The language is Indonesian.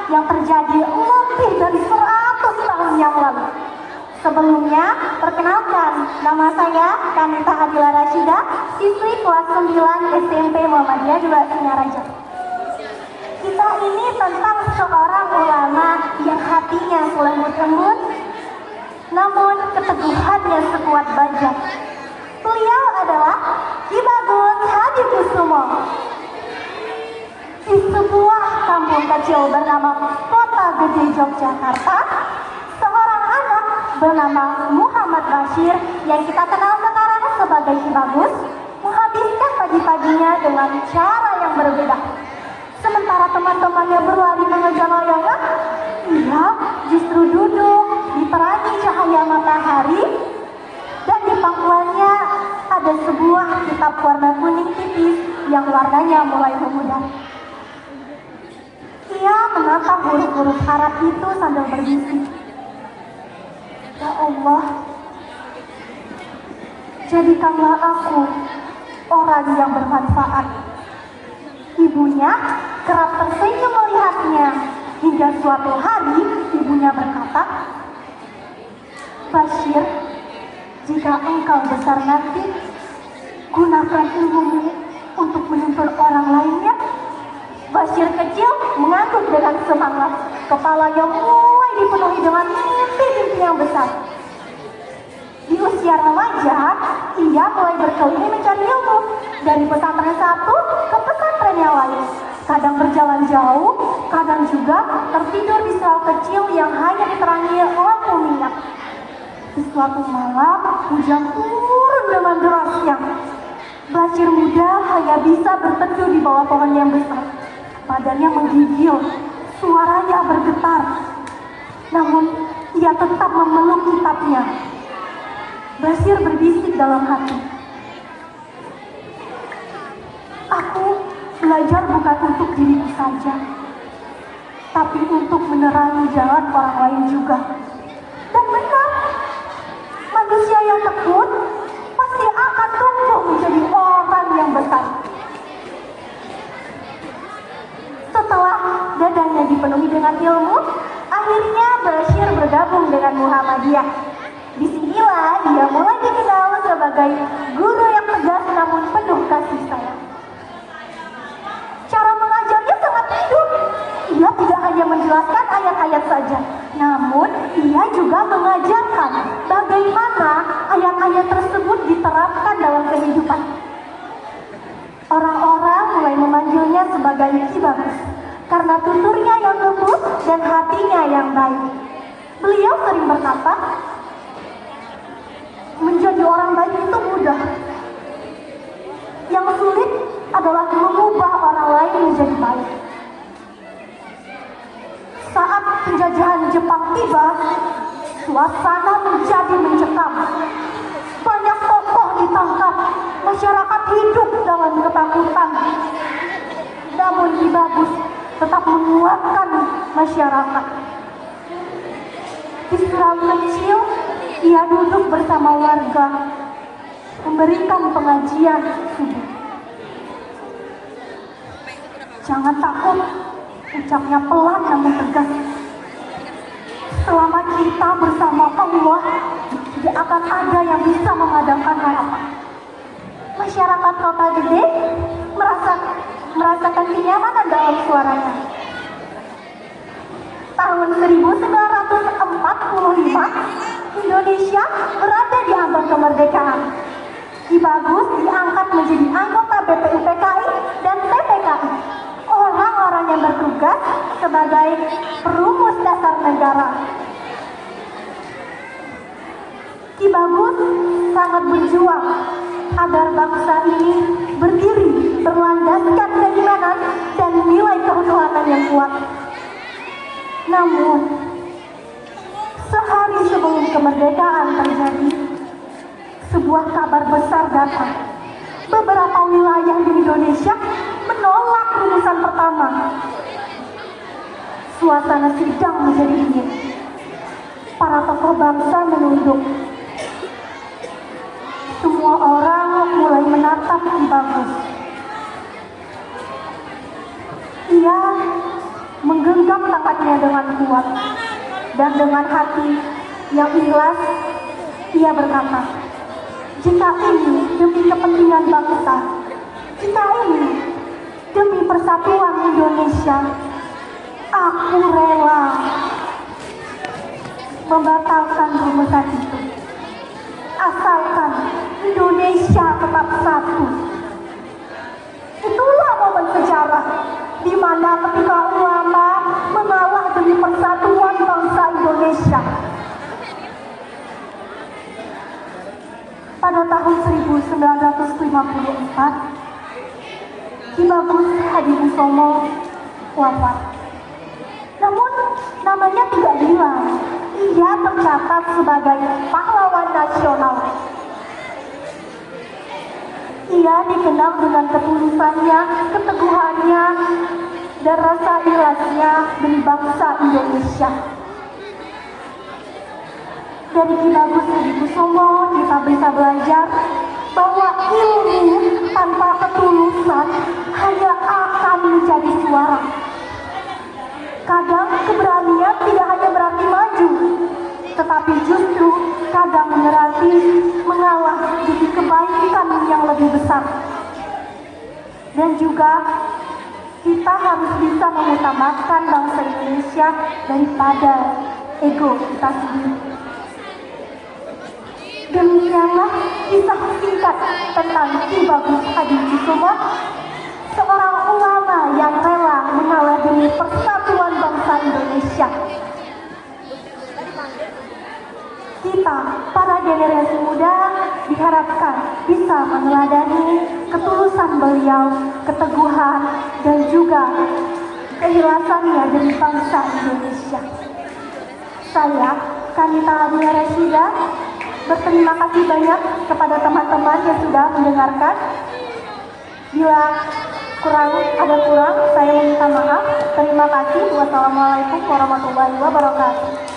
yang terjadi lebih dari 100 tahun yang lalu. Sebelumnya, perkenalkan, nama saya Kanita Adila Rashida, siswi kelas 9 SMP Muhammadiyah 2 Singaraja. Kisah ini tentang seorang ulama yang hatinya selembut-lembut, namun keteguhannya sekuat baja. Beliau adalah Ki Bagus Hadikusumo. Di sebuah kampung kecil bernama Kota Gede Yogyakarta, seorang anak bernama Muhammad Bashir yang kita kenal sekarang sebagai Ki Bagus menghabiskan pagi-paginya dengan cara yang berbeda. Sementara teman-temannya berlari mengejar layangan, ia justru duduk diterangi cahaya matahari, dan di pangkuannya ada sebuah kitab warna kuning tipis yang warnanya mulai memudar. Ia menatap huruf-huruf Arab itu sambil berbisik, "Ya Allah, jadikanlah aku orang yang bermanfaat." Ibunya kerap tersenyum melihatnya, hingga suatu hari ibunya berkata, "Bashir, jika engkau besar nanti, gunakan ilmumu untuk menuntun orang lainnya." Bashir kecil mengangguk dengan semangat. Kepalanya mulai dipenuhi dengan mimpi-mimpi yang besar. Di usia remaja, ia mulai berkeliling mencari ilmu dari pesantren satu ke pesantren yang lain. Kadang berjalan jauh, kadang juga tertidur di sel kecil yang hanya diterangi lampu minyak. Di suatu malam, hujan turun dengan derasnya. Bashir muda hanya bisa berteduh di bawah pohon yang besar. Badannya menggigil, suaranya bergetar. Namun, ia tetap memeluk kitabnya. Bashir berbisik dalam hati, "Aku belajar bukan untuk diriku saja, tapi untuk menerangi jalan orang lain juga." Dan benar, manusia yang tekun pasti akan tumbuh menjadi orang yang besar. Setelah dadanya dipenuhi dengan ilmu, akhirnya Bashir bergabung dengan Muhammadiyah. Disinilah dia mulai dikenal sebagai guru yang tegas namun penuh kasih sayang. Cara mengajarnya sangat hidup. Ia tidak hanya menjelaskan ayat-ayat saja, namun ia juga mengajarkan bagaimana ayat-ayat tersebut diterapkan dalam kehidupan. Orang-orang mulai memanggilnya sebagai Ki Bagus karena tuturnya yang lembut dan hatinya yang baik. Beliau sering berkata, "Menjadi orang baik itu mudah. Yang sulit adalah mengubah orang lain menjadi baik." Saat penjajahan Jepang tiba, suasana menjadi mencekam. Banyak tokoh ditangkap, masyarakat hidup dengan ketakutan. Namun Ki Bagus tetap menguatkan masyarakat. Di surau kecil, ia duduk bersama warga, memberikan pengajian subuh. "Jangan takut," ucapnya pelan namun tegas. "Selama kita bersama Allah, tidak akan ada yang bisa memadamkan harapan." Masyarakat Kota Gede merasakan kenyamanan dalam suaranya. Tahun 1945, Indonesia berada di ambang kemerdekaan. Ki Bagus diangkat menjadi anggota BPUPKI dan PPKI, orang-orang yang bertugas sebagai perumus dasar negara. Ki Bagus sangat berjuang agar bangsa ini berdiri berlandaskan keimanan dan nilai kehumanan yang kuat. Namun, sehari sebelum kemerdekaan terjadi, sebuah kabar besar datang. Beberapa wilayah di Indonesia menolak rumusan pertama. Suasana sidang menjadi dingin. Para tokoh bangsa menunduk. Semua orang mulai menatap Ki Bagus. Ia menggenggam tangannya tangannya dengan kuat dan dengan hati yang ikhlas ia berkata, jika ini demi kepentingan bangsa, jika ini demi persatuan Indonesia, aku rela membatalkan rumusan itu. Asalkan Indonesia tetap satu. Itulah momen sejarah di mana ketika ulama mengalah demi persatuan bangsa Indonesia. Pada tahun 1954, Ki Bagus Hadikusumo wafat. Namun namanya tidak hilang. Ia tercatat sebagai pahlawan nasional. Ia dikenal dengan ketulusannya, keteguhannya, dan rasa ikhlasnya demi bangsa Indonesia. Dari Ki Bagus Hadikusumo kita bisa belajar bahwa ilmu tanpa ketulusan hanya akan menjadi suara. Kadang keberanian tidak hanya berarti maju, tetapi justru kadang berarti mengalah demi kebaikan yang lebih besar. Dan juga kita harus bisa mengutamakan bangsa Indonesia daripada ego kita sendiri. Demikianlah kisah singkat tentang Ki Bagus Hadikusumo, seorang ulama yang rela mengalah demi persatuan bangsa Indonesia. Kita, para generasi muda, diharapkan bisa meneladani ketulusan beliau, keteguhan, dan juga keikhlasannya demi bangsa Indonesia. Saya, Kanita Abdullah Rashida, berterima kasih banyak kepada teman-teman yang sudah mendengarkan. Bila ada kurang, saya minta maaf. Terima kasih. Wassalamualaikum warahmatullahi wabarakatuh.